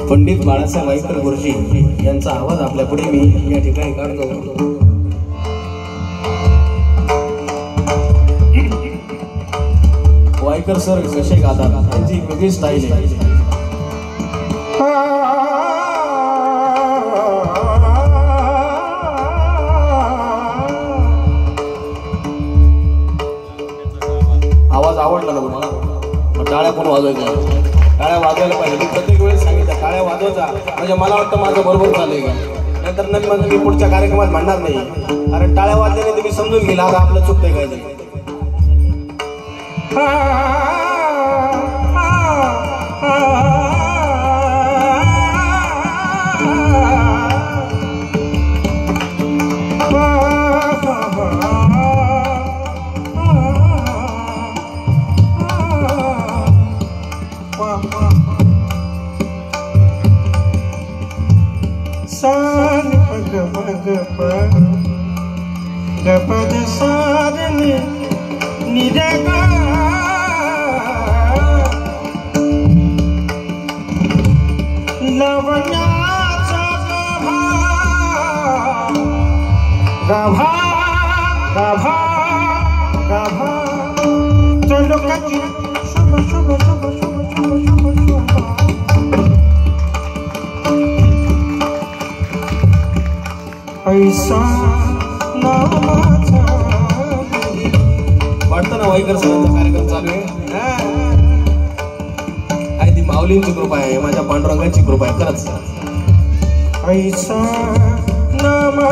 पंडित बाळासाहेब वाईकर गुरुजी यांचा आवाज आपल्या पुढे मी या ठिकाणी काढतो। वाईकर सर कसे गातात त्यांची एक वेगळी स्टाईल आहे। आवाज आवडला ना तुम्हाला? मग टाळ्या पण वाजवायच्या, टाळ्या वाजवायला पाहिजे। मी प्रत्येक वेळेस सांगितलं टाळ्या वाजवायचा म्हणजे मला वाटतं माझं बरोबर चाललंय का, नंतर मग मी पुढच्या कार्यक्रमात म्हणणार नाही, कारण टाळ्या वाजल्याने तुम्ही समजून गेला आता आपलं चुकतंय काय तरी। गपद सारणी निरगा लवण्याचा गाभा गाभा गाभा चलो कची शुभ शुभ शुभ शुभ शुभ शुभ शुभ ऐसा वाटतं ना वाईकर सरांचा कार्यक्रम चालू आहे ती माऊलींची कृपा आहे, माझ्या पांडुरंगाची कृपा आहे खरंच। ऐसा नामा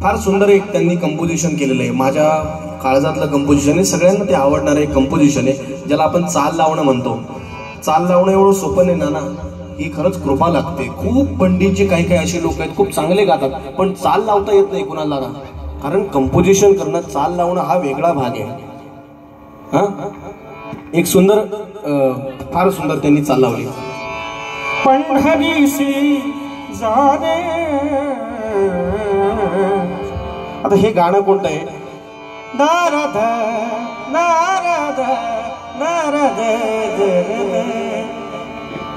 फार सुंदर एक त्यांनी कंपोजिशन केलेलं आहे, माझ्या काळजातलं कंपोजिशन आहे, सगळ्यांना ते आवडणारं एक कंपोजिशन आहे, ज्याला आपण चाल लावणं म्हणतो। चाल लावणं एवढं सोपं नाही ना, ही खरंच कृपा लागते। खूप पंडितजी काही काही असे लोक आहेत खूप चांगले गातात, पण चाल लावता येत नाही कुणाला ना, कारण कंपोजिशन करणं चाल लावणं हा वेगळा भाग आहे। हा एक सुंदर फार सुंदर त्यांनी चाल लावली। पंढरीसी जाणे आता हे गाणं कोणतं आहे? नारद नारद नारद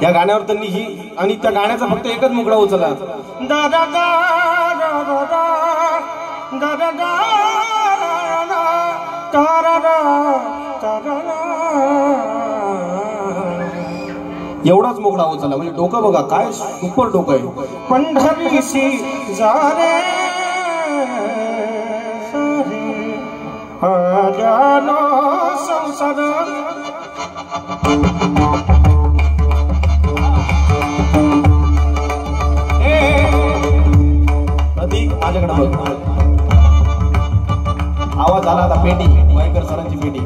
या गाण्यावर त्यांनी ही आणि त्या गाण्याचा फक्त एकच मुकडा उचलला, दादा दादा दादा एवढाच मुकडा उचलला, म्हणजे डोकं बघा काय सुपर डोकं आहे। पंढरीसी जाणे जानो संसार प्रतीक माझ्याकडे बघ, आवाज आला आता पेटी, वाईकर सरांची पेटी।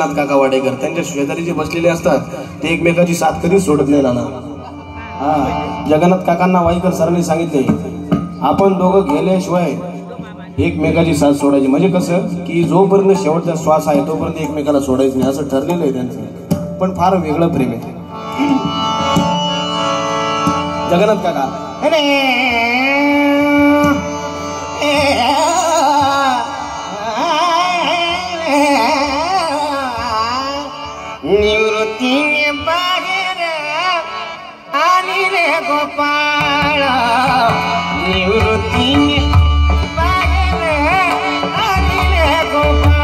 जगन्नाथ काका वाडेकर, त्यांच्या शेजारी जे बसलेले असतात ते एकमेकाची साथ कधीच सोडत नाही नाना. हा, जगन्नाथ काकांना वाईकर सरांनी सांगितले आपण दोघं गेल्याशिवाय एकमेकाची साथ सोडायची. म्हणजे कसं की जोपर्यंत शेवटचा श्वास आहे तोपर्यंत एकमेकाला सोडायचं नाही असं ठरलेलं आहे त्यांचं. पण फार वेगळं प्रेम आहे जगन्नाथ काका. निवृत्तीने बाहेर आणि रे गोपाळ, निवृत्तीने बाहेर आणि रे गोपाळ,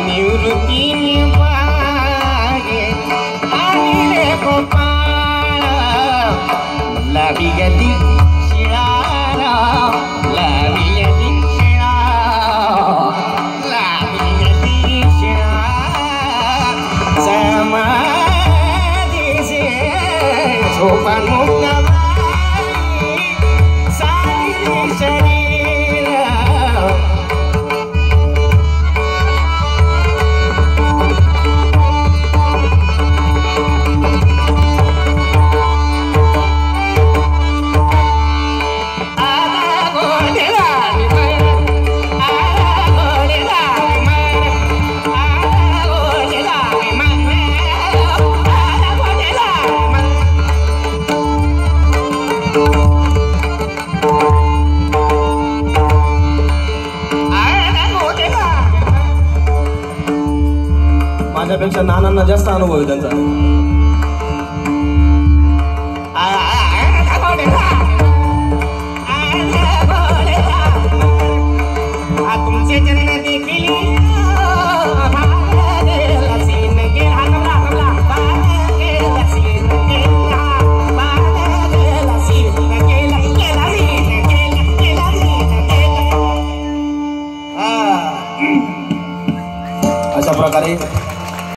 निवृत्तीने बाहेर आणि रे गोपाळ. लावी गती शिळारा, लावी गती शिळा, लावी गती शिळा समाधीचे सोपान मुक्ताबाई सारी शरीर. माझ्यापेक्षा नानांना जास्त अनुभव आहे त्यांचा. तुमचे जन्म देखील